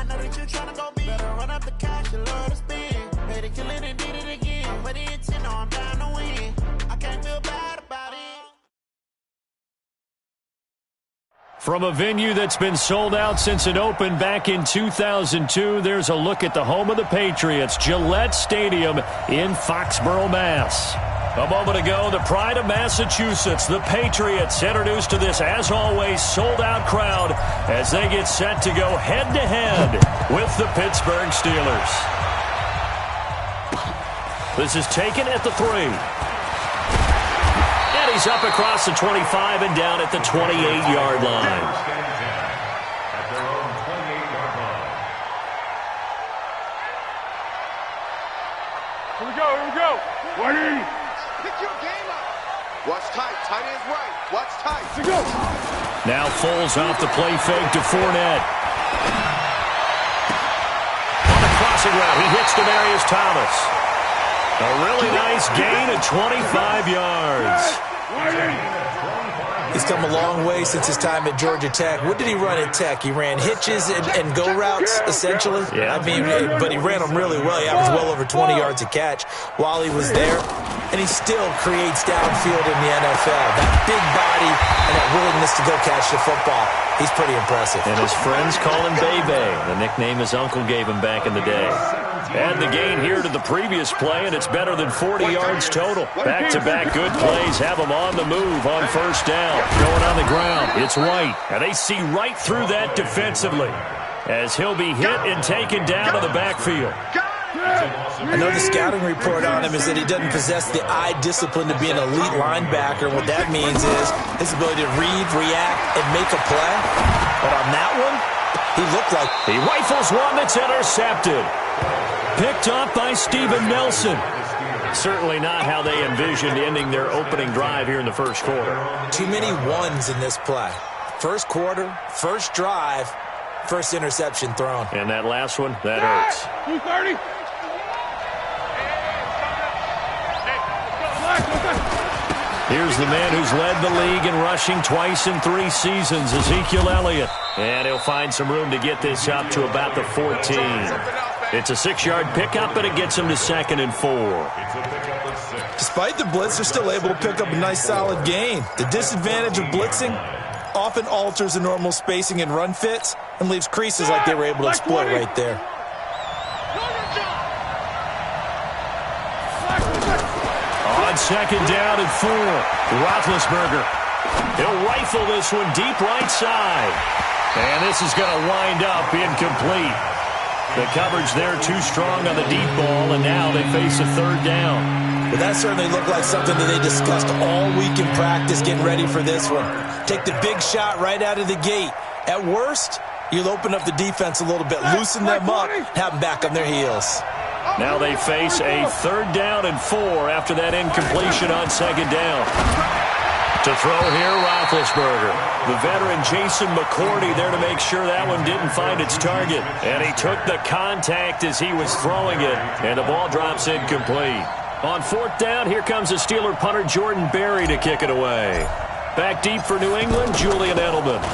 I know that you tryna go big. Better run up the cash, you love to spin. Made it, kill it, and did it again. Put the intent, no, I'm down to win. I can't feel bad about it. From a venue that's been sold out since it opened back in 2002, there's a look at the home of the Patriots, Gillette Stadium in Foxborough, Mass. A moment ago, the pride of Massachusetts, the Patriots, introduced to this, as always, sold-out crowd as they get set to go head-to-head with the Pittsburgh Steelers. This is taken at the 3. And he's up across the 25 and down at the 28-yard line. Here we go. 180. Pick your game up. Watch tight. Tight ends right. Watch tight. To go. Now Foles off the play fake to Fournette. On the crossing route, he hits Demaryius Thomas. A really nice gain of 25 yards. He's come a long way since his time at Georgia Tech. What did he run at Tech? He ran hitches and go routes, essentially. Yeah. I mean, but he ran them really well. He averaged well over 20 yards a catch while he was there. And he still creates downfield in the NFL. That big body and that willingness to go catch the football, he's pretty impressive. And his friends call him Bebe, the nickname his uncle gave him back in the day. Add the gain here to the previous play, and it's better than 40 yards total. Back-to-back good plays have him on the move on first down. Going on the ground, it's White. And they see right through that defensively as he'll be hit and taken down to the backfield. I know the scouting report on him is that he doesn't possess the eye discipline to be an elite linebacker. What that means is his ability to read, react, and make a play. But on that one, he looked like... He rifles one that's intercepted. Picked up by Steven Nelson. Certainly not how they envisioned ending their opening drive here in the first quarter. Too many ones in this play. First quarter, first drive, first interception thrown. And that last one, that hurts. 230. Here's the man who's led the league in rushing twice in 3 seasons, Ezekiel Elliott. And he'll find some room to get this up to about the 14. It's a 6-yard pickup, but it gets him to 2nd and 4. Despite the blitz, they're still able to pick up a nice solid gain. The disadvantage of blitzing often alters the normal spacing and run fits and leaves creases like they were able to exploit right there. On 2nd down and 4, Roethlisberger. He'll rifle this one deep right side. And this is going to wind up incomplete. The coverage there too strong on the deep ball, and now they face a 3rd down. But that certainly looked like something that they discussed all week in practice getting ready for this one. Take the big shot right out of the gate. At worst, you'll open up the defense a little bit, loosen them up, have them back on their heels. Now they face a 3rd down and 4 after that incompletion on 2nd down. To throw here, Roethlisberger. The veteran Jason McCourty there to make sure that one didn't find its target. And he took the contact as he was throwing it, and the ball drops incomplete. On 4th down, here comes the Steeler punter Jordan Berry to kick it away. Back deep for New England, Julian Edelman.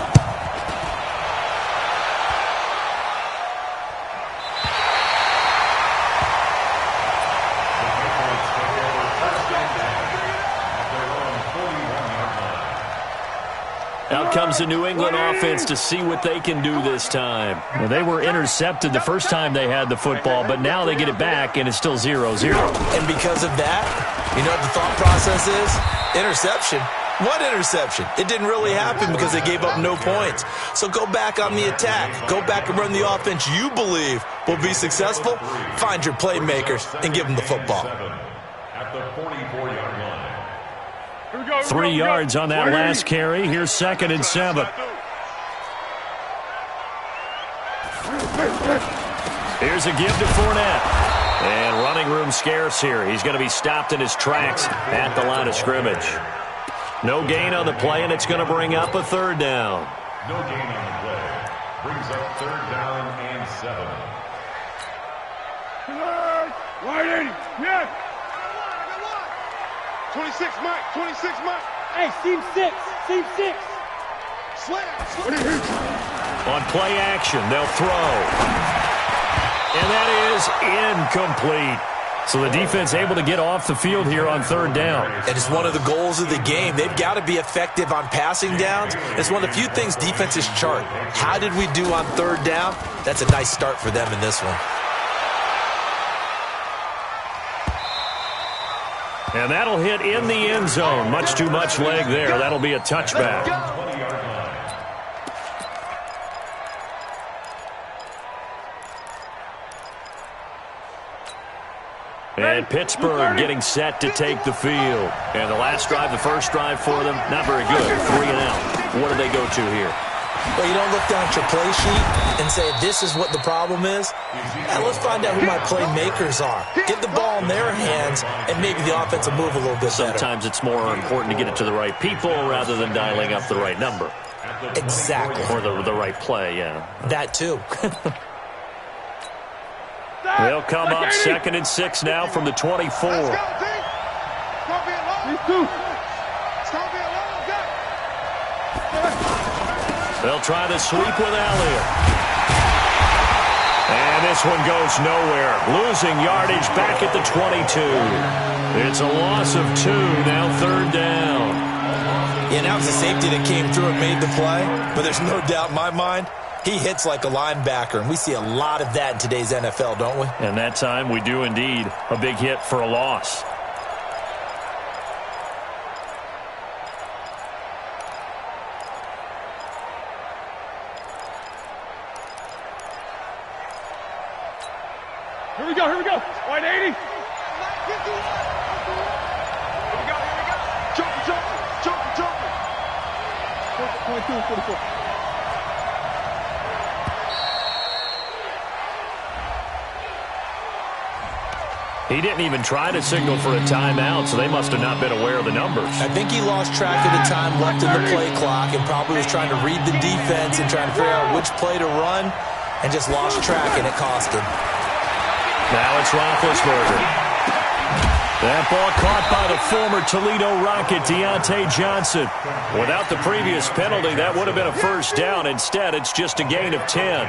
Out comes the New England offense to see what they can do this time. Well, they were intercepted the first time they had the football, but now they get it back, and it's still 0-0. And because of that, you know what the thought process is? Interception. What interception? It didn't really happen because they gave up no points. So go back on the attack. Go back and run the offense you believe will be successful. Find your playmakers and give them the football. At the 44-yard line. 3 yards on that last carry. Here's 2nd and 7. Here's a give to Fournette. And running room scarce here. He's going to be stopped in his tracks at the line of scrimmage. No gain on the play, and it's going to bring up a 3rd down. No gain on the play. Brings up 3rd down and 7. 180. Yes. 26 Mike. 26 Mike. Hey, seam 6. Seam 6. Slam. On play action, they'll throw. And that is incomplete. So the defense able to get off the field here on third down. And it's one of the goals of the game. They've got to be effective on passing downs. It's one of the few things defenses chart. How did we do on third down? That's a nice start for them in this one. And that'll hit in the end zone. Much too much leg there. That'll be a touchback. And Pittsburgh getting set to take the field. And the last drive, the first drive for them, not very good. 3 and out. What do they go to here? Well, you don't look down at your play sheet and say, this is what the problem is. Now, let's find out who my playmakers are. Get the ball in their hands, and maybe the offense will move a little bit better. Sometimes it's more important to get it to the right people rather than dialing up the right number. Exactly. Or the right play, yeah. That, too. They'll come up 2nd and 6 now from the 24. They'll try the sweep with Elliott. And this one goes nowhere. Losing yardage back at the 22. It's a loss of 2, now 3rd down. Yeah, that was a safety that came through and made the play. But there's no doubt in my mind, he hits like a linebacker, and we see a lot of that in today's NFL, don't we? And that time we do indeed. A big hit for a loss. Here we go. Wide 80. Here we go. Jump. 22 and 44. He didn't even try to signal for a timeout, so they must have not been aware of the numbers. I think he lost track of the time left in the play clock and probably was trying to read the defense and trying to figure out which play to run and just lost track, and it cost him. Now it's Roethlisberger. That ball caught by the former Toledo Rocket, Deontay Johnson. Without the previous penalty, that would have been a first down. Instead, it's just a gain of 10.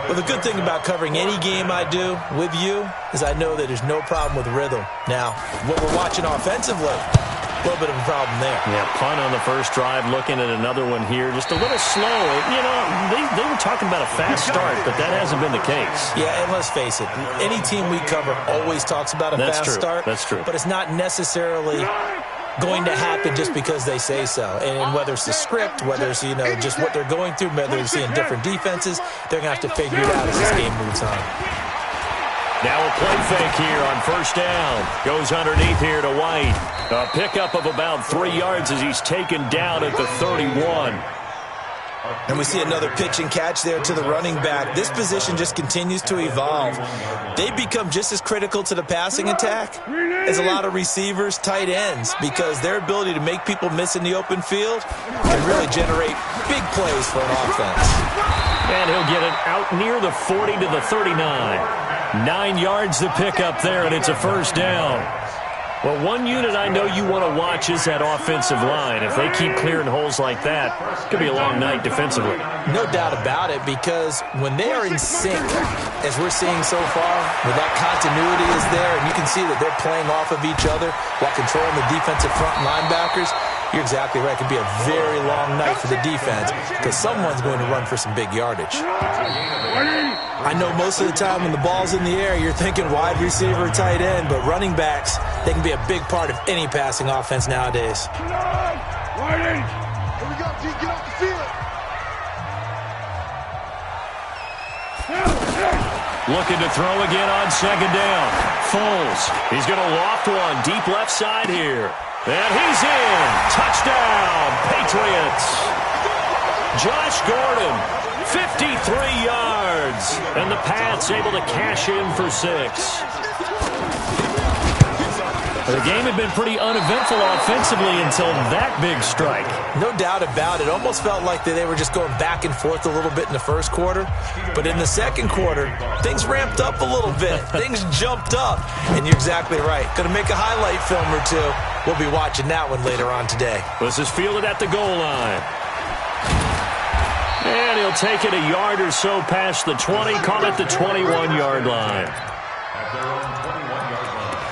Well, the good thing about covering any game I do with you is I know that there's no problem with rhythm. Now, what we're watching offensively, a little bit of a problem there. Yeah, punt on the first drive, looking at another one here. Just a little slow. You know, they were talking about a fast start, but that hasn't been the case. Yeah, and let's face it, any team we cover always talks about a fast start. That's true. But it's not necessarily going to happen just because they say so. And whether it's the script, whether it's, just what they're going through, whether they're seeing different defenses, they're going to have to figure it out as this game moves on. Now a play fake here on first down. Goes underneath here to White. A pickup of about 3 yards as he's taken down at the 31. And we see another pitch and catch there to the running back. This position just continues to evolve. They become just as critical to the passing attack as a lot of receivers, tight ends, because their ability to make people miss in the open field can really generate big plays for an offense. And he'll get it out near the 40 to the 39. 9 yards to pick up there, and it's a first down. Well, one unit I know you want to watch is that offensive line. If they keep clearing holes like that, it could be a long night defensively. No doubt about it, because when they are in sync, as we're seeing so far, when that continuity is there, and you can see that they're playing off of each other while controlling the defensive front linebackers, you're exactly right. It could be a very long night for the defense because someone's going to run for some big yardage. I know most of the time when the ball's in the air, you're thinking wide receiver, tight end, but running backs, they can be a big part of any passing offense nowadays. Here we go, G. Get off the field. Looking to throw again on second down. Foles. He's going to loft one deep left side here. And he's in. Touchdown, Patriots. Josh Gordon, 53 yards. And the Pats able to cash in for 6. The game had been pretty uneventful offensively until that big strike. No doubt about it. Almost felt like they were just going back and forth a little bit in the first quarter. But in the second quarter, things ramped up a little bit. Things jumped up. And you're exactly right. Going to make a highlight film or two. We'll be watching that one later on today. This is fielded at the goal line. And he'll take it a yard or so past the 20, call it the 21-yard line. At their own 21-yard line.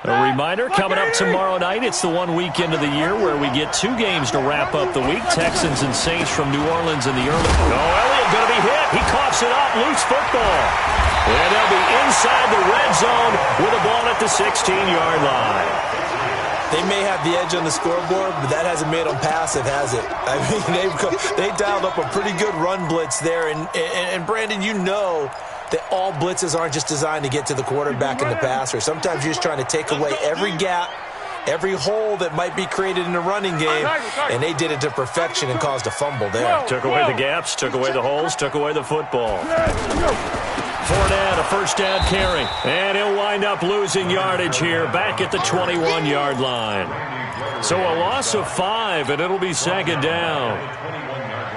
A reminder, coming up tomorrow night, it's the 1 weekend of the year where we get 2 games to wrap up the week. Texans and Saints from New Orleans in the early. Oh, Elliott going to be hit. He coughs it up. Loose football. And they'll be inside the red zone with a ball at the 16-yard line. They may have the edge on the scoreboard, but that hasn't made them passive, has it? I mean, they dialed up a pretty good run blitz there. And Brandon, you know that all blitzes aren't just designed to get to the quarterback and the passer. Sometimes you're just trying to take away every gap, every hole that might be created in the running game, and they did it to perfection and caused a fumble there. Took away the gaps, took away the holes, took away the football. Fournette, a first down carry, and he'll wind up losing yardage here back at the 21-yard line. So a loss of 5, and it'll be second down.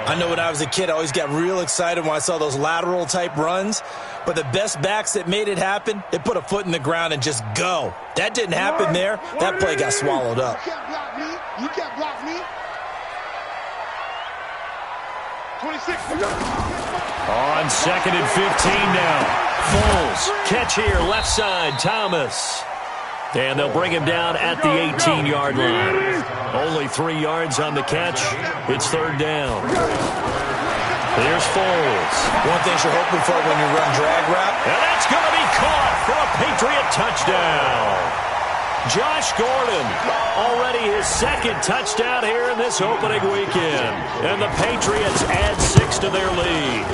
I know when I was a kid, I always got real excited when I saw those lateral-type runs. But the best backs that made it happen, they put a foot in the ground and just go. That didn't happen there. That play got swallowed up. You can't block me. You can't block me. 26. On second and 15 now. Foles, catch here, left side, Thomas. And they'll bring him down at the 18-yard line. Only 3 yards on the catch. It's third down. Here's Foles. One thing you're hoping for when you run drag route. And that's going to be caught for a Patriot touchdown. Josh Gordon, already his second touchdown here in this opening weekend. And the Patriots add 6 to their lead.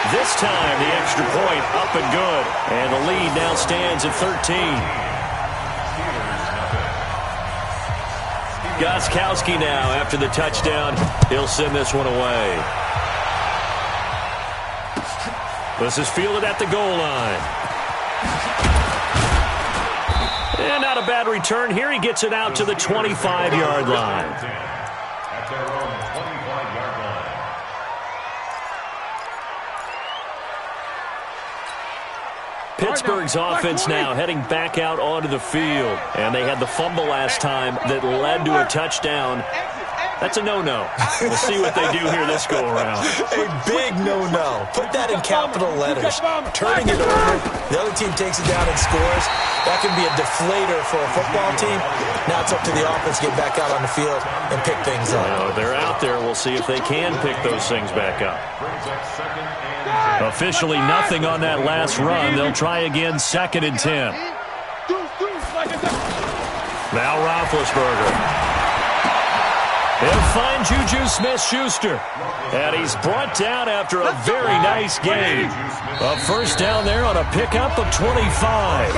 This time, the extra point up and good. And the lead now stands at 13. Gostkowski now after the touchdown. He'll send this one away. This is fielded at the goal line. And not a bad return here. He gets it out to the 25-yard line. At their own 25-yard line. Pittsburgh's offense now heading back out onto the field. And they had the fumble last time that led to a touchdown. That's a no-no. We'll see what they do here this go-around. A big no-no. Put that in capital letters. Turning it over, the other team takes it down and scores. That can be a deflator for a football team. Now it's up to the offense to get back out on the field and pick things up. Well, they're out there. We'll see if they can pick those things back up. Officially nothing on that last run. They'll try again, second and 10. Now Roethlisberger. He'll find Juju Smith-Schuster. And he's brought down after a very nice game. A first down there on a pickup of 25.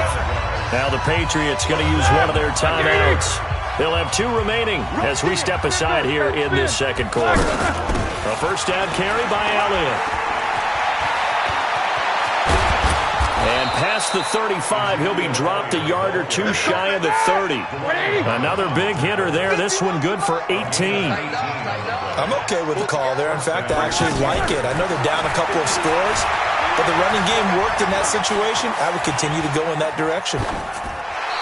Now the Patriots going to use one of their timeouts. They'll have 2 remaining as we step aside here in this second quarter. A first down carry by Elliott. And past the 35, he'll be dropped a yard or 2 shy of the 30. Another big hitter there. This one good for 18. I'm okay with the call there. In fact, I actually like it. I know they're down a couple of scores, but the running game worked in that situation. I would continue to go in that direction.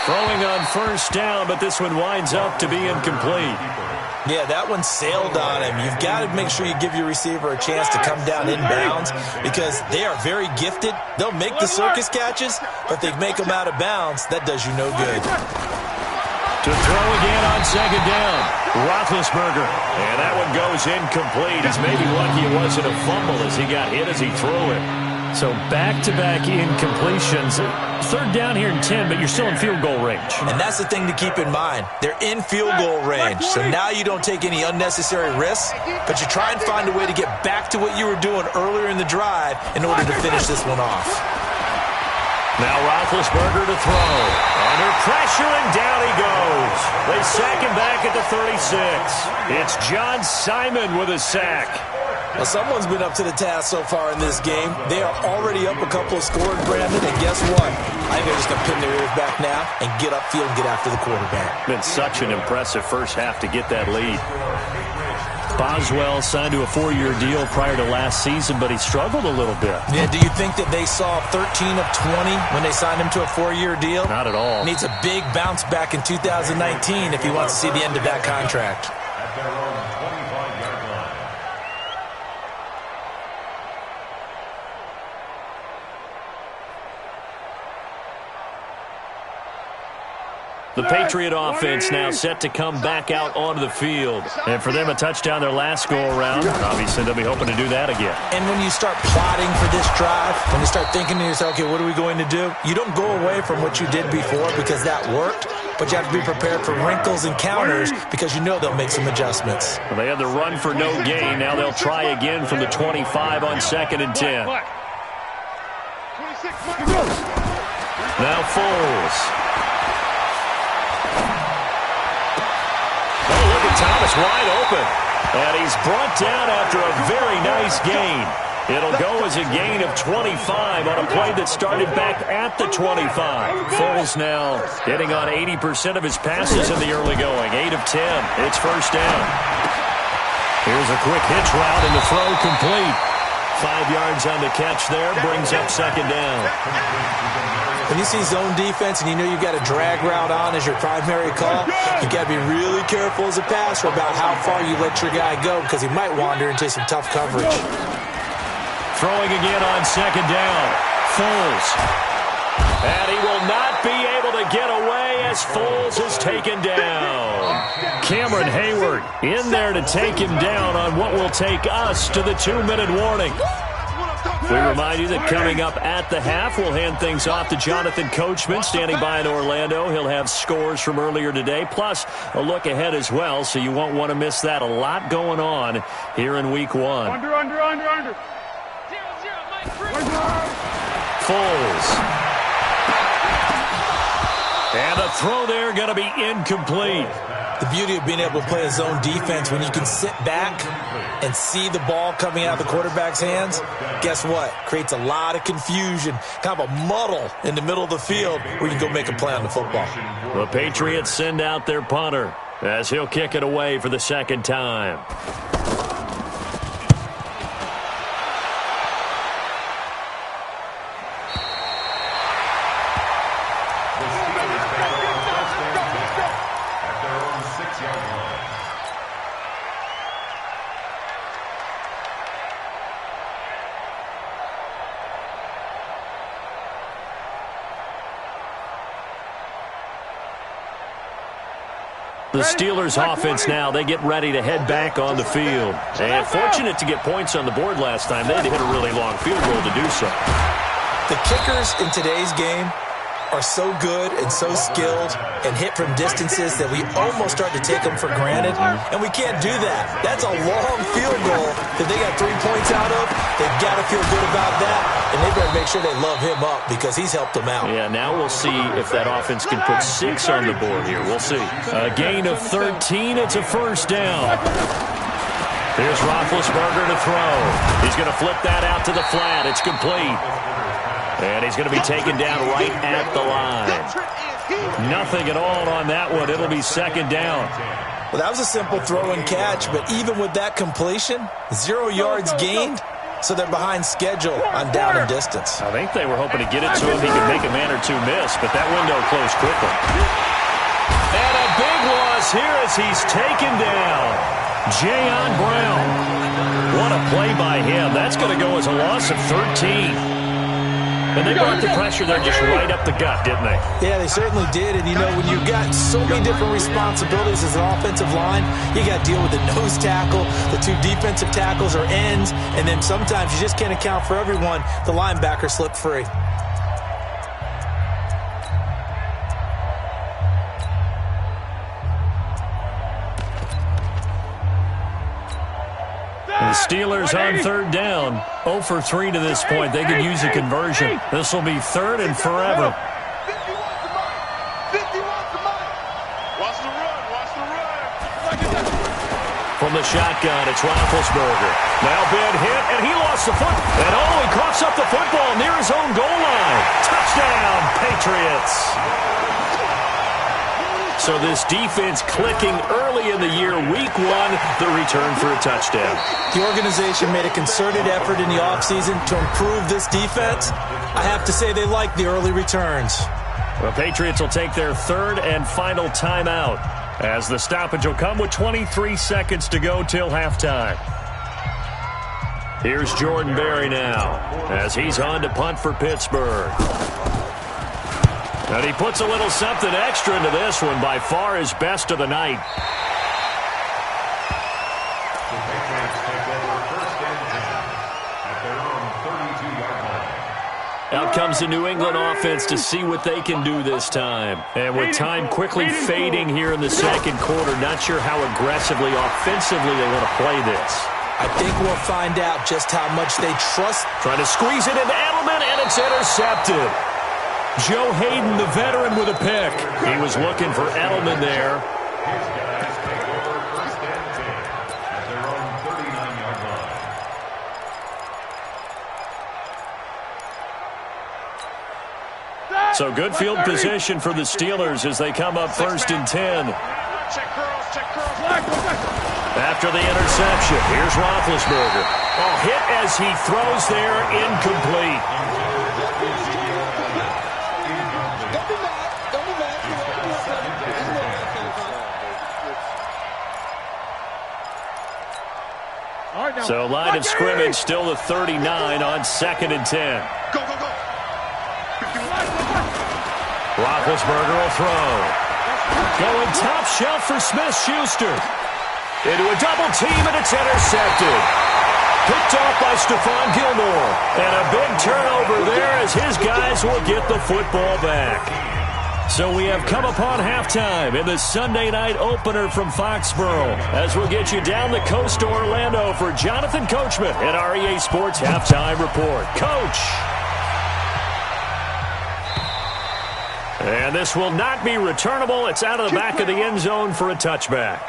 Throwing on first down, but this one winds up to be incomplete. Yeah, that one sailed on him. You've got to make sure you give your receiver a chance to come down inbounds because they are very gifted. They'll make the circus catches, but they make them out of bounds. That does you no good. To throw again on second down, Roethlisberger. And that one goes incomplete. He's maybe lucky it wasn't a fumble as he got hit as he threw it. So back-to-back incompletions. Third down here in 10, but you're still in field goal range. And that's the thing to keep in mind. They're in field goal range. So now you don't take any unnecessary risks, but you try and find a way to get back to what you were doing earlier in the drive in order to finish this one off. Now Roethlisberger to throw. Under pressure, and down he goes. They sack him back at the 36. It's John Simon with a sack. Well, someone's been up to the task so far in this game. They are already up a couple of scores, Brandon, and guess what? I think they're just going to pin their ears back now and get upfield and get after the quarterback. Been such an impressive first half to get that lead. Boswell signed to a 4-year deal prior to last season, but he struggled a little bit. Yeah, do you think that they saw 13 of 20 when they signed him to a 4-year deal? Not at all. Needs a big bounce back in 2019 if he wants to see the end of that contract. At their own 25-yard line. The Patriot offense now set to come back out onto the field. And for them, a touchdown their last go-around. Obviously, they'll be hoping to do that again. And when you start plotting for this drive, when you start thinking to yourself, okay, what are we going to do? You don't go away from what you did before because that worked, but you have to be prepared for wrinkles and counters because you know they'll make some adjustments. Well, they had the run for no gain. Now they'll try again from the 25 on 2nd and 10. Now Foles. Thomas wide open, and he's brought down after a very nice gain. It'll go as a gain of 25 on a play that started back at the 25. Foles now hitting on 80% of his passes in the early going. 8 of 10. It's first down. Here's a quick hitch route, and the throw complete. 5 yards on the catch there, brings up 2nd down. When you see zone defense and you know you've got a drag route on as your primary call, you got to be really careful as a passer about how far you let your guy go because he might wander into some tough coverage. Throwing again on 2nd down. Foles. And he will not be able to get away as Foles is taken down. Cameron Hayward in there to take him down on what will take us to the 2-minute warning. We remind you that coming up at the half, we'll hand things off to Jonathan Coachman, standing by in Orlando. He'll have scores from earlier today, plus a look ahead as well, so you won't want to miss that. A lot going on here in Week 1. Under. 0-0, Foles. And a throw there going to be incomplete. The beauty of being able to play a zone defense when you can sit back and see the ball coming out of the quarterback's hands, guess what? Creates a lot of confusion, kind of a muddle in the middle of the field where you can go make a play on the football. The Patriots send out their punter as he'll kick it away for the 2nd time. The Steelers offense now, they get ready to head back on the field. And fortunate to get points on the board last time. They had to hit a really long field goal to do so. The kickers in today's game are so good and so skilled and hit from distances that we almost start to take them for granted, and we can't do that. That's a long field goal that they got 3 points out of. They've got to feel good about that, and they better make sure they love him up because he's helped them out. Yeah, now we'll see if that offense can put 6 on the board here. We'll see. A gain of 13. It's a first down. Here's Roethlisberger to throw. He's going to flip that out to the flat. It's complete. And he's going to be taken down right at the line. Nothing at all on that one. It'll be 2nd down. Well, that was a simple throw and catch, but even with that completion, 0 yards gained, so they're behind schedule on down and distance. I think they were hoping to get it to him. He could make a man or two miss, but that window closed quickly. And a big loss here as he's taken down. Jayon Brown. What a play by him. That's going to go as a loss of 13. And they brought the pressure there just right up the gut, didn't they? Yeah, they certainly did. And, you know, when you've got so many different responsibilities as an offensive line, you got to deal with the nose tackle, the 2 defensive tackles or ends, and then sometimes you just can't account for everyone. The linebacker slipped free. The Steelers on 3rd down. 0 for 3 to this point. They could use a conversion. This will be 3rd and forever. Watch the run. From the shotgun, it's Roethlisberger. Now big hit, and he lost the foot. And he coughs up the football near his own goal line. Touchdown, Patriots. So this defense clicking early in the year, week one, the return for a touchdown. The organization made a concerted effort in the offseason to improve this defense. I have to say they like the early returns. The Patriots will take their third and final timeout as the stoppage will come with 23 seconds to go till halftime. Here's Jordan Berry now as he's on to punt for Pittsburgh. And he puts a little something extra into this one, by far his best of the night. The Patriots take over first and 10 at their own 32-yard line. Out comes the New England offense to see what they can do this time. And with time quickly fading here in the second quarter, not sure how aggressively, offensively they want to play this. I think we'll find out just how much they trust. Trying to squeeze it into Edelman, and it's intercepted. Joe Hayden, the veteran, with a pick. He was looking for Edelman there. His guys take over first and 10 at their own 39-yard line. So good field position for the Steelers as they come up first and 10. Check girls, check girls. After the interception, here's Roethlisberger. Oh, hit as he throws there, incomplete. So line of scrimmage still the 39 on second and 10. Go, go, go. Roethlisberger will throw. Going top shelf for Smith-Schuster. Into a double team, and it's intercepted. Picked off by Stephon Gilmore. And a big turnover there as his guys will get the football back. So we have come upon halftime in the Sunday night opener from Foxborough as we'll get you down the coast to Orlando for Jonathan Coachman at REA Sports Halftime Report. Coach! And this will not be returnable. It's out of the back of the end zone for a touchback.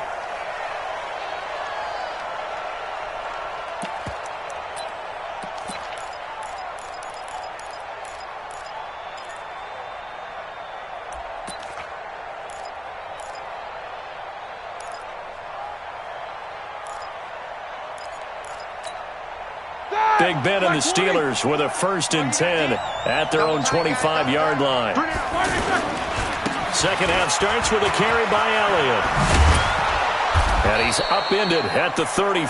Big Ben and the Steelers with a first and 10 at their own 25-yard line. Second half starts with a carry by Elliott. And he's upended at the 33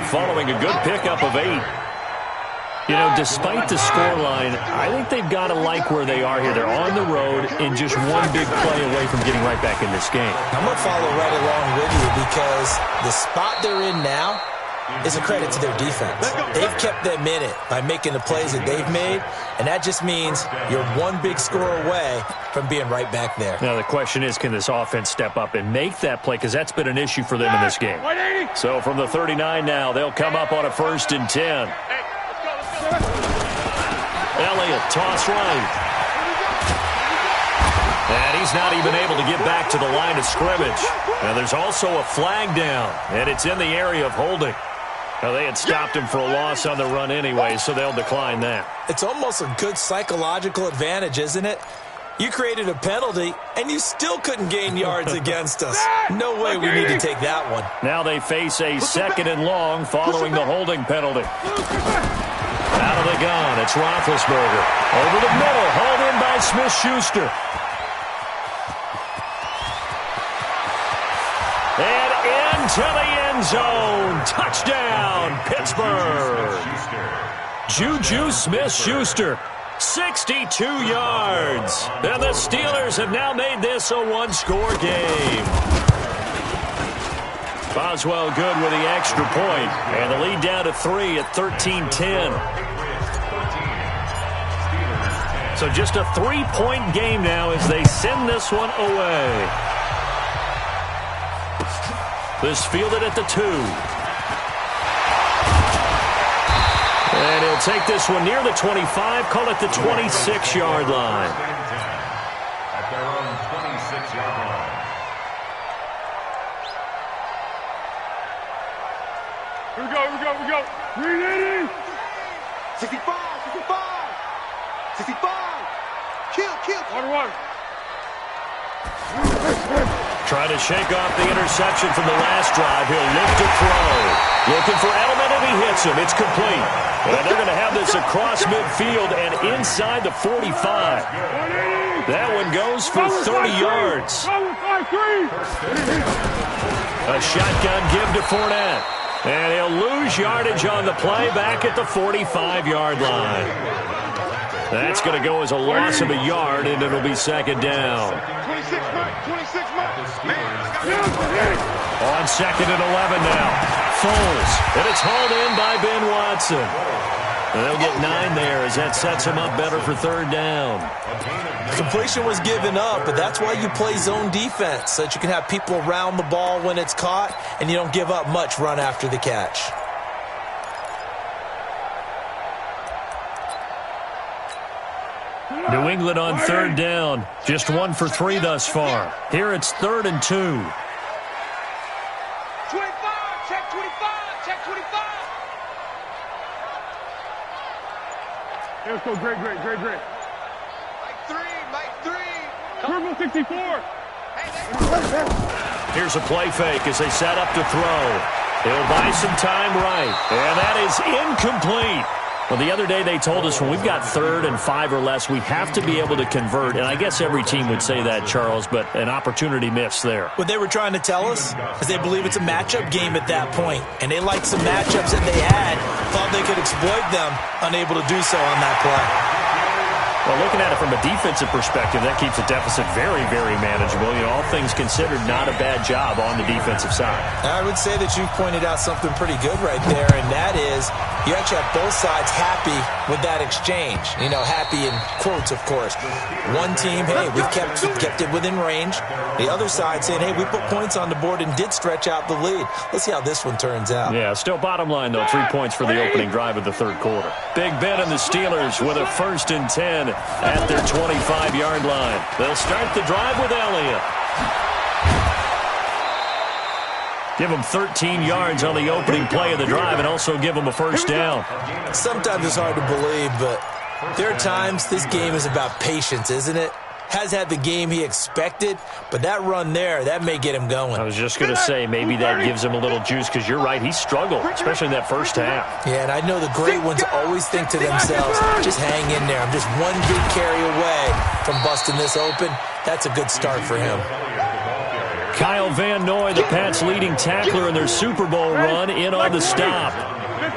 following a good pickup of 8. You know, despite the scoreline, I think they've got to like where they are here. They're on the road and just one big play away from getting right back in this game. I'm going to follow right along with you because the spot they're in now is a credit to their defense. They've kept them in it by making the plays that they've made, and that just means you're one big score away from being right back there. Now, the question is, can this offense step up and make that play? Because that's been an issue for them in this game. So from the 39 now, they'll come up on a first and 10. Elliott, toss right. And he's not even able to get back to the line of scrimmage. Now, there's also a flag down, and it's in the area of holding. Now, they had stopped him for a loss on the run anyway, so they'll decline that. It's almost a good psychological advantage, isn't it? You created a penalty, and you still couldn't gain yards against us. No way we need to take that one. Now they face a second and long following the holding penalty. Out of the gun, it's Roethlisberger. Over the middle, hauled in by Smith-Schuster. And into the end zone. Touchdown, Pittsburgh. Juju Smith-Schuster, 62 yards. And the Steelers have now made this a one-score game. Boswell good with the extra point. And the lead down to 3 at 13-10. So just a 3-point game now as they send this one away. This fielded at the 2. And he'll take this one near the 25, call it the 26-yard line. At their own 26-yard line. Here we go, here we go, here we go. 380. 65, 65. 65. Kill, kill. Water, water. Trying to shake off the interception from the last drive. He'll look to throw. Looking for Edelman, and he hits him. It's complete. And they're going to have this across midfield and inside the 45. That one goes for 30 yards. A shotgun give to Fournette. And he'll lose yardage on the play back at the 45-yard line. That's going to go as a loss of a yard, and it'll be second down. 26 On second and 11 now. Foles. And it's hauled in by Ben Watson. And they'll get 9 there as that sets him up better for third down. Completion was given up, but that's why you play zone defense, so that you can have people around the ball when it's caught, and you don't give up much run after the catch. New England on third down. Just 1 for 3 thus far. Here it's 3rd and 2. 25, check 25, check 25. Let's go, great. Mike 3. Purple 64. Here's a play fake as they set up to throw. He'll buy some time right. And that is incomplete. Well, the other day they told us when we've got 3rd and 5 or less, we have to be able to convert. And I guess every team would say that, Charles, but an opportunity missed there. What they were trying to tell us is they believe it's a matchup game at that point. And they liked some matchups that they had, thought they could exploit them, unable to do so on that play. Well, looking at it from a defensive perspective, that keeps the deficit very, very manageable. You know, all things considered, not a bad job on the defensive side. I would say that you've pointed out something pretty good right there, and that is you actually have both sides happy with that exchange. You know, happy in quotes, of course. One team, hey, we've kept it within range. The other side saying, hey, we put points on the board and did stretch out the lead. Let's see how this one turns out. Yeah, still bottom line, though, 3 points for the opening drive of the third quarter. Big Ben and the Steelers with a 1st and 10 at their 25-yard line. They'll start the drive with Elliott. Give them 13 yards on the opening play of the drive and also give them a first down. Sometimes it's hard to believe, but there are times this game is about patience, isn't it? Has had the game he expected, but that run there, that may get him going. I was just going to say, maybe that gives him a little juice, because you're right, he struggled, especially in that first half. Yeah, and I know the great ones always think to themselves, just hang in there. I'm just one big carry away from busting this open. That's a good start for him. Kyle Van Noy, the Pats' leading tackler in their Super Bowl run, in on the stop.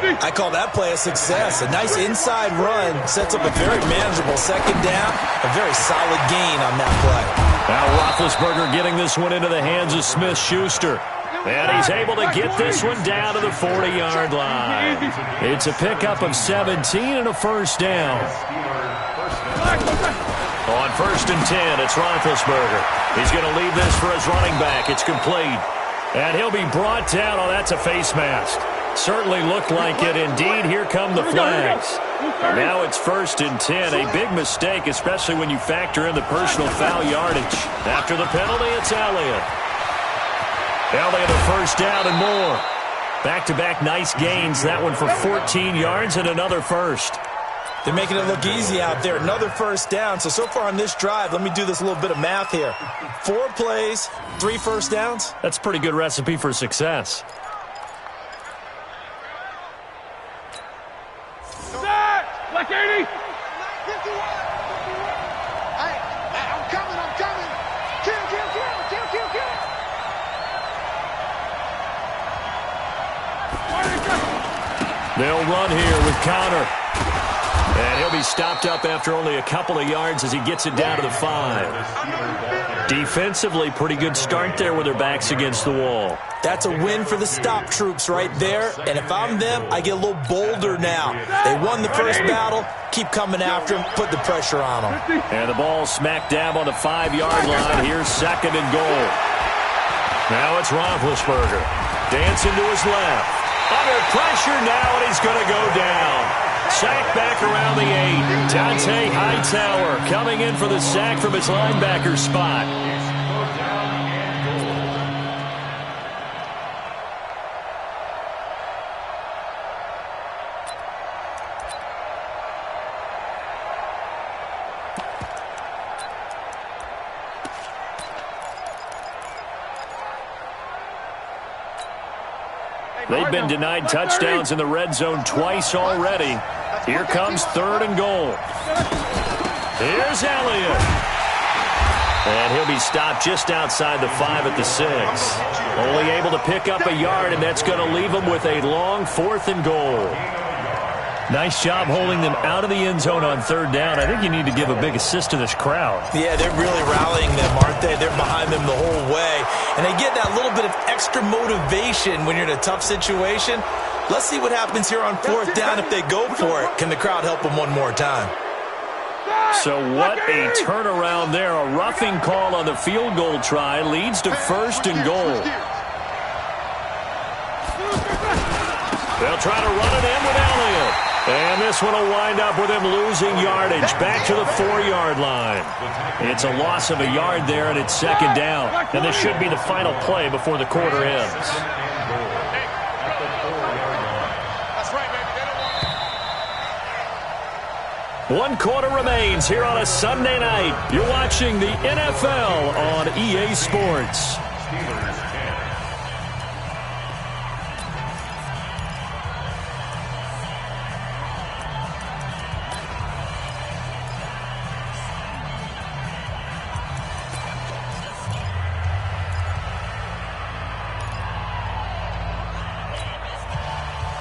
I call that play a success. A nice inside run sets up a very manageable second down. A very solid gain on that play. Now Roethlisberger getting this one into the hands of Smith-Schuster. And he's able to get this one down to the 40-yard line. It's a pickup of 17 and a first down. On 1st and 10, it's Roethlisberger. He's going to leave this for his running back. It's complete. And he'll be brought down. Oh, that's a face mask. Certainly looked like it. Indeed, here come the flags. Now it's 1st and 10. A big mistake, especially when you factor in the personal foul yardage. After the penalty, it's Elliott. Elliott a first down and more. Back-to-back nice gains. That one for 14 yards and another first. They're making it look easy out there. Another first down. So far on this drive, let me do this little bit of math here. 4 plays, 3 first downs. That's a pretty good recipe for success. Like 80. 51. Hey, I'm coming. Kill. They'll run here with Connor. And he'll be stopped up after only a couple of yards as he gets it down to the 5. Defensively, pretty good start there with their backs against the wall. That's a win for the stop troops right there. And if I'm them, I get a little bolder now. They won the first battle. Keep coming after them. Put the pressure on them. And the ball smack dab on the 5-yard line. Here's 2nd and goal. Now it's Roethlisberger. Dancing to his left. Under pressure now, and he's going to go down. Sack back around the 8. Dante Hightower coming in for the sack from his linebacker spot. They've been denied touchdowns in the red zone twice already. Here comes 3rd and goal. Here's Elliott. And he'll be stopped just outside the 5 at the 6. Only able to pick up a yard, and that's going to leave him with a long 4th and goal. Nice job holding them out of the end zone on 3rd down. I think you need to give a big assist to this crowd. Yeah, they're really rallying them, aren't they? They're behind them the whole way. And they get that little bit of extra motivation when you're in a tough situation. Let's see what happens here on 4th down if they go for it. Can the crowd help them one more time? So what a turnaround there. A roughing call on the field goal try leads to 1st and goal. They'll try to run it in with Elliott. And this one will wind up with him losing yardage back to the 4-yard line. It's a loss of a yard there, and it's 2nd down. And this should be the final play before the quarter ends. One quarter remains here on a Sunday night. You're watching the NFL on EA Sports.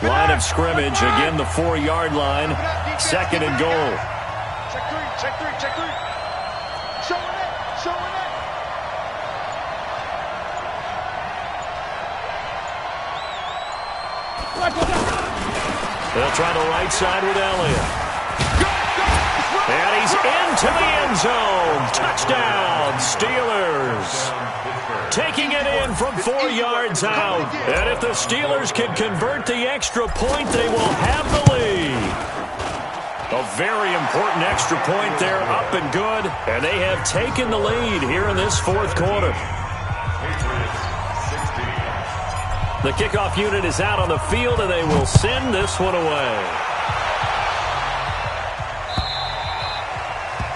Line of scrimmage, again the 4-yard line, 2nd and goal. Check 3, check 3, check 3. Showing it, showing it. They'll try the right side with Elliott. And he's into the end zone. Touchdown, Steelers. Taking it in from 4 yards out. And if the Steelers can convert the extra point, they will have the lead. A very important extra point there, up and good. And they have taken the lead here in this 4th quarter. The kickoff unit is out on the field, and they will send this one away.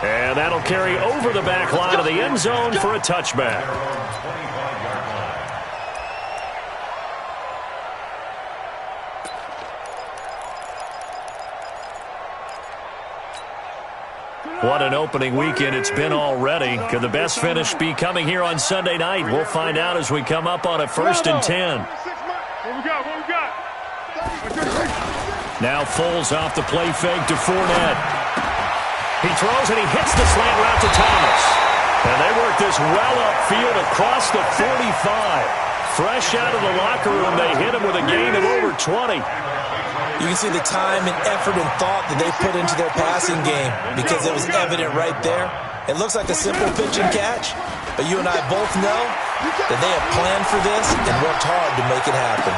And that'll carry over the back line of the end zone for a touchback. What an opening weekend it's been already. Could the best finish be coming here on Sunday night? We'll find out as we come up on a 1st and 10. What we got? What we got? Now Foles off the play fake to Fournette. He throws and he hits the slant route to Thomas. And they work this well upfield across the 45. Fresh out of the locker room, they hit him with a gain of over 20. You can see the time and effort and thought that they put into their passing game because it was evident right there. It looks like a simple pitch and catch, but you and I both know that they have planned for this and worked hard to make it happen.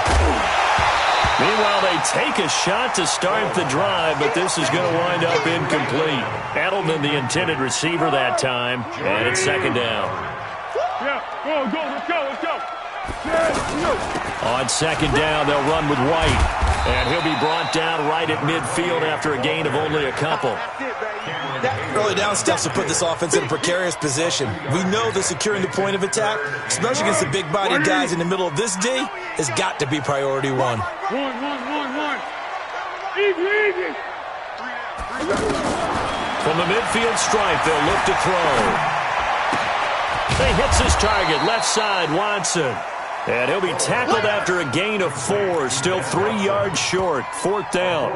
Meanwhile, they take a shot to start the drive, but this is going to wind up incomplete. Edelman, the intended receiver that time, and it's 2nd down. Yeah, go, let's go, let's go. On 2nd down, they'll run with White. And he'll be brought down right at midfield after a gain of only a couple. Early down steps to put this offense in a precarious position. We know that securing the point of attack, especially against the big-bodied guys in the middle of this D, has got to be priority 1. One. Easy. From the midfield stripe, they'll look to throw. He hits his target, left side, Watson. And he'll be tackled after a gain of 4, still 3 yards short, 4th down.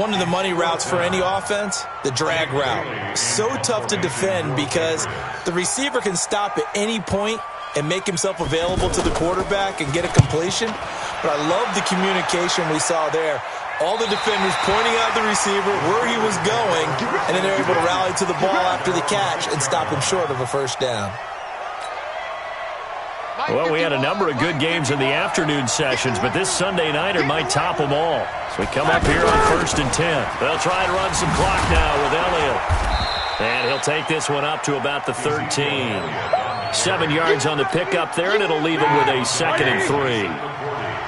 One of the money routes for any offense, the drag route. So tough to defend because the receiver can stop at any point and make himself available to the quarterback and get a completion. But I love the communication we saw there. All the defenders pointing out the receiver, where he was going, and then they're able to rally to the ball after the catch and stop him short of a 1st down. Well, we had a number of good games in the afternoon sessions, but this Sunday nighter might top them all. So we come up here on 1st and 10. They'll try and run some clock now with Elliott. And he'll take this one up to about the 13. 7 yards on the pickup there, and it'll leave him with a 2nd and 3.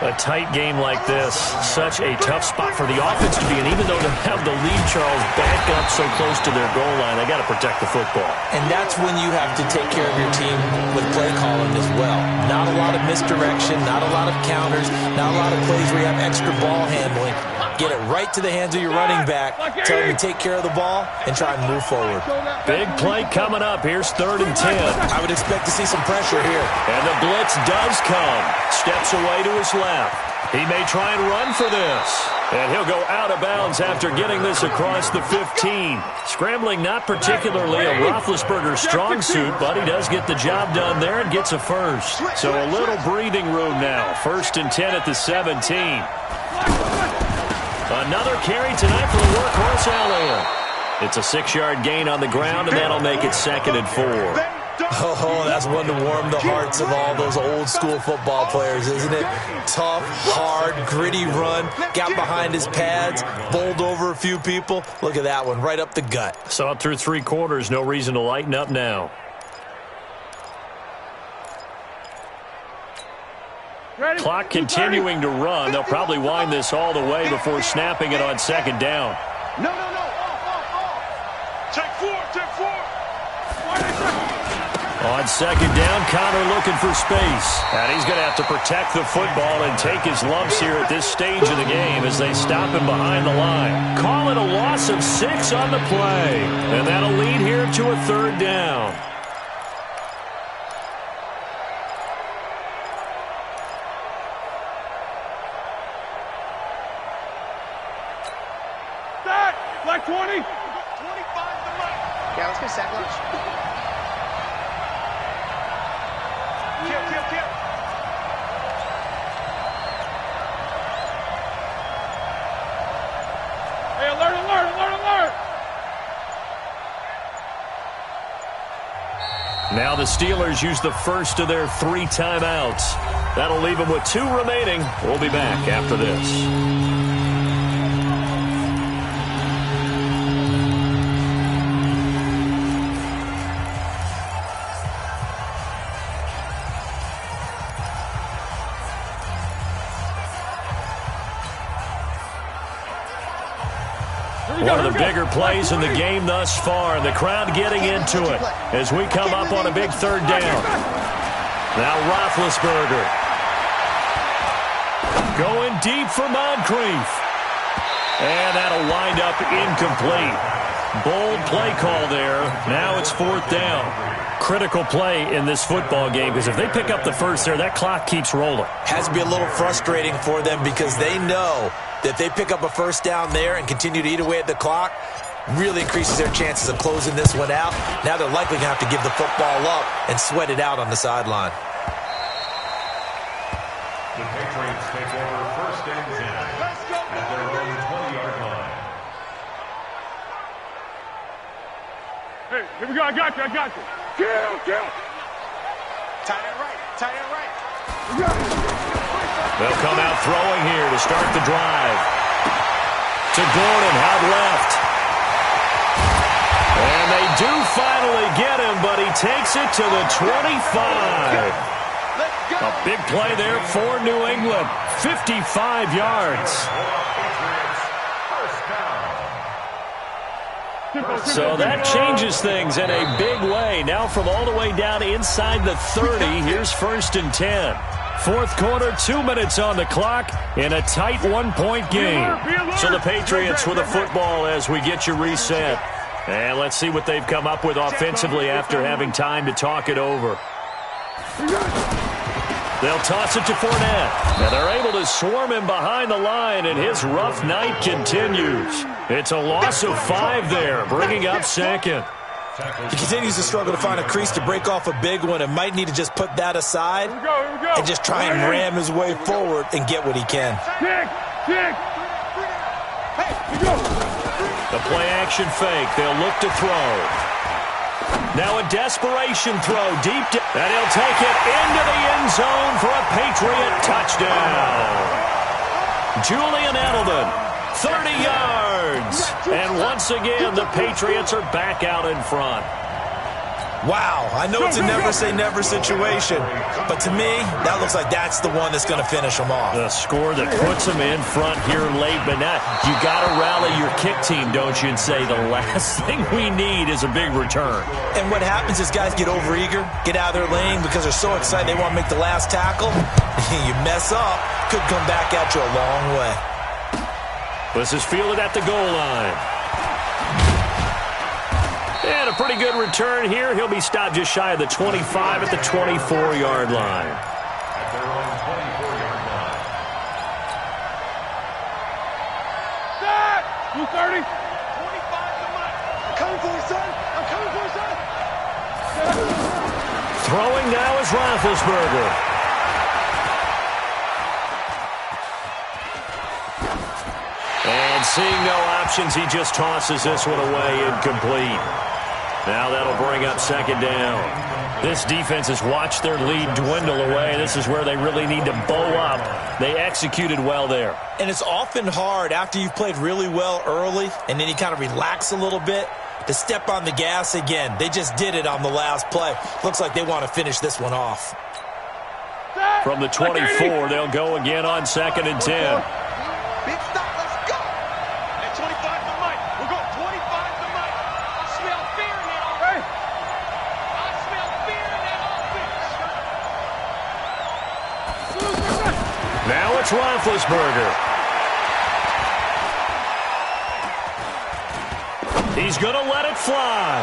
A tight game like this, such a tough spot for the offense to be in. Even though to have the lead, Charles, back up so close to their goal line, they got to protect the football. And that's when you have to take care of your team with play calling as well. Not a lot of misdirection, not a lot of counters, not a lot of plays where you have extra ball handling. Get it right to the hands of your running back, tell him to take care of the ball, and try and move forward. Big play coming up. Here's 3rd and 10. I would expect to see some pressure here. And the blitz does come. Steps away to his left. He may try and run for this. And he'll go out of bounds after getting this across the 15. Scrambling not particularly a Roethlisberger strong suit, but he does get the job done there and gets a first. So a little breathing room now. 1st and 10 at the 17. Another carry tonight for the workhorse Elliott. It's a 6-yard gain on the ground, and that'll make it 2nd and 4. Oh, that's one to warm the hearts of all those old-school football players, isn't it? Tough, hard, gritty run, got behind his pads, bowled over a few people. Look at that one, right up the gut. Saw it through 3 quarters, no reason to lighten up now. Clock continuing to run. They'll probably wind this all the way before snapping it on 2nd down. No. Take 4. On 2nd down, Connor looking for space. And he's going to have to protect the football and take his lumps here at this stage of the game as they stop him behind the line. Call it a loss of 6 on the play. And that'll lead here to a 3rd down. Like 20. 25 to Mike. Yeah, let's get sack lunch. Kill. Hey, alert. Now the Steelers use the first of their 3 timeouts. That'll leave them with 2 remaining. We'll be back after this. One of the bigger plays in the game thus far, and the crowd getting into it as we come up on a big 3rd down. Now Roethlisberger going deep for Moncrief. And that'll wind up incomplete. Bold play call there. Now it's 4th down. Critical play in this football game because if they pick up the first there, that clock keeps rolling. Has to be a little frustrating for them because they know that they pick up a 1st down there and continue to eat away at the clock, really increases their chances of closing this one out. Now they're likely going to have to give the football up and sweat it out on the sideline. The Patriots take over 1st and 10 at their own 20-yard line. Hey, here we go. I got you. Kill. Tight end right. They'll come out throwing here to start the drive. To Gordon, out left. And they do finally get him, but he takes it to the 25. A big play there for New England. 55 yards. So that changes things in a big way. Now from all the way down inside the 30, here's 1st and 10. 4th quarter, 2 minutes on the clock in a tight 1-point game. So the Patriots with the football as we get you reset. And let's see what they've come up with offensively after having time to talk it over. They'll toss it to Fournette. And they're able to swarm him behind the line, and his rough night continues. It's a loss of 5 there, bringing up 2nd. He continues to struggle to find a crease to break off a big one and might need to just put that aside and just try and ram his way forward and get what he can. The play-action fake. They'll look to throw. Now a desperation throw deep. And he'll take it into the end zone for a Patriot touchdown. Julian Edelman, 30 yards. And once again, the Patriots are back out in front. Wow, I know it's a never-say-never situation, but to me, that looks like that's the one that's going to finish them off. The score that puts them in front here late, but now you got to rally your kick team, don't you, and say the last thing we need is a big return. And what happens is guys get overeager, get out of their lane because they're so excited they want to make the last tackle. You mess up, could come back at you a long way. This is fielded at the goal line. And a pretty good return here. He'll be stopped just shy of the 25 at the 24-yard line. At their own 24-yard line. Set! 230. 25 to Mike. I'm coming for you, son. I'm coming for you, son. Throwing now is Roethlisberger. And seeing no options, he just tosses this one away incomplete. Now that'll bring up second down. This defense has watched their lead dwindle away. This is where they really need to bow up. They executed well there. And it's often hard after you've played really well early and then you kind of relax a little bit to step on the gas again. They just did it on the last play. Looks like they want to finish this one off. From the 24, they'll go again on 2nd and 10. Big stop. Let's go. At 25 to Mike. We're going 25 to Mike. I smell fear in that offense. I smell fear in that offense. Now it's Roethlisberger. He's going to let it fly.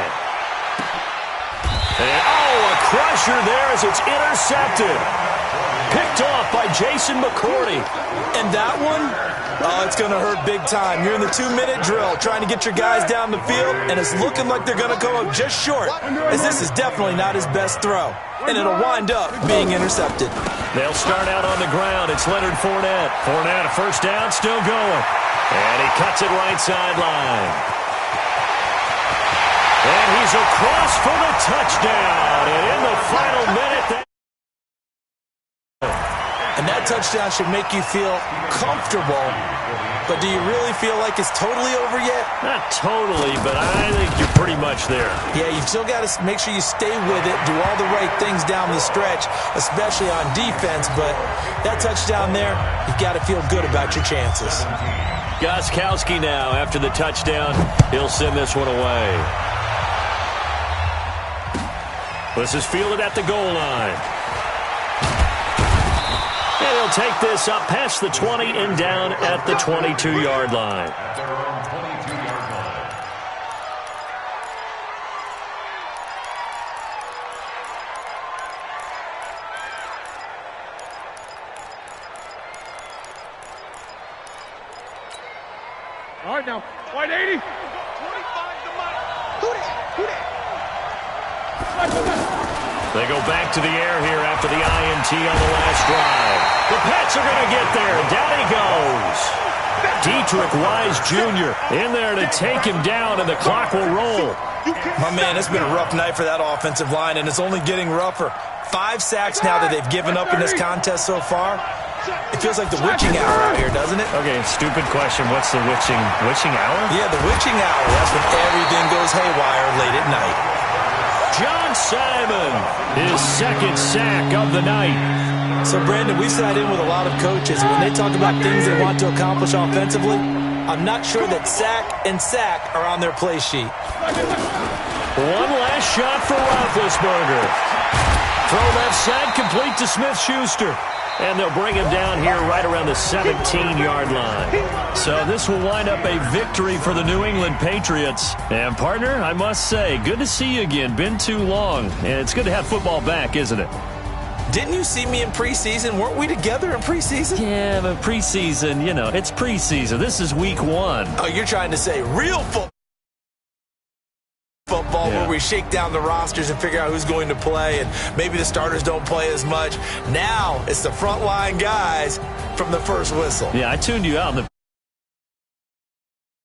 And, a crusher there as it's intercepted. Picked off by Jason McCourty. And that one, it's going to hurt big time. You're in the 2-minute drill trying to get your guys down the field, and it's looking like they're going to go up just short, as this is definitely not his best throw. And it'll wind up being intercepted. They'll start out on the ground. It's Leonard Fournette. Fournette, a first down, still going. And he cuts it right sideline. And he's across for the touchdown. And in the final minute, and that touchdown should make you feel comfortable. But do you really feel like it's totally over yet? not totally, but I think you're pretty much there. Yeah, you've still got to make sure you stay with it, do all the right things down the stretch, especially on defense. But that touchdown there, you've got to feel good about your chances. Gostkowski now, after the touchdown, he'll send this one away. This is fielded at the goal line. And he'll take this up past the 20 and down at the 22-yard line. At their own 22-yard line. All right, now. Wide 80. 25 to Mike. Who that? They go back to the air here after the INT on the last drive. The Pats are going to get there. Down he goes. Dietrich Wise Jr. in there to take him down, and the clock will roll. My man, it's been a rough night for that offensive line, and it's only getting rougher. 5 sacks now that they've given up in this contest so far. It feels like the witching hour out here, doesn't it? Okay, stupid question. What's the witching hour? Yeah, the witching hour. That's when everything goes haywire late at night. John Simon, his second sack of the night. So, Brandon, we've sat in with a lot of coaches. When they talk about things they want to accomplish offensively, I'm not sure that sack and sack are on their play sheet. One last shot for Roethlisberger. Throw left side, complete to Smith-Schuster. And they'll bring him down here right around the 17-yard line. So this will wind up a victory for the New England Patriots. And, partner, I must say, good to see you again. Been too long. And it's good to have football back, isn't it? Didn't you see me in preseason? Weren't we together in preseason? Yeah, but preseason, it's preseason. This is week 1. Oh, you're trying to say real football where we shake down the rosters and figure out who's going to play, and maybe the starters don't play as much. Now it's the frontline guys from the first whistle. Yeah, I tuned you out in the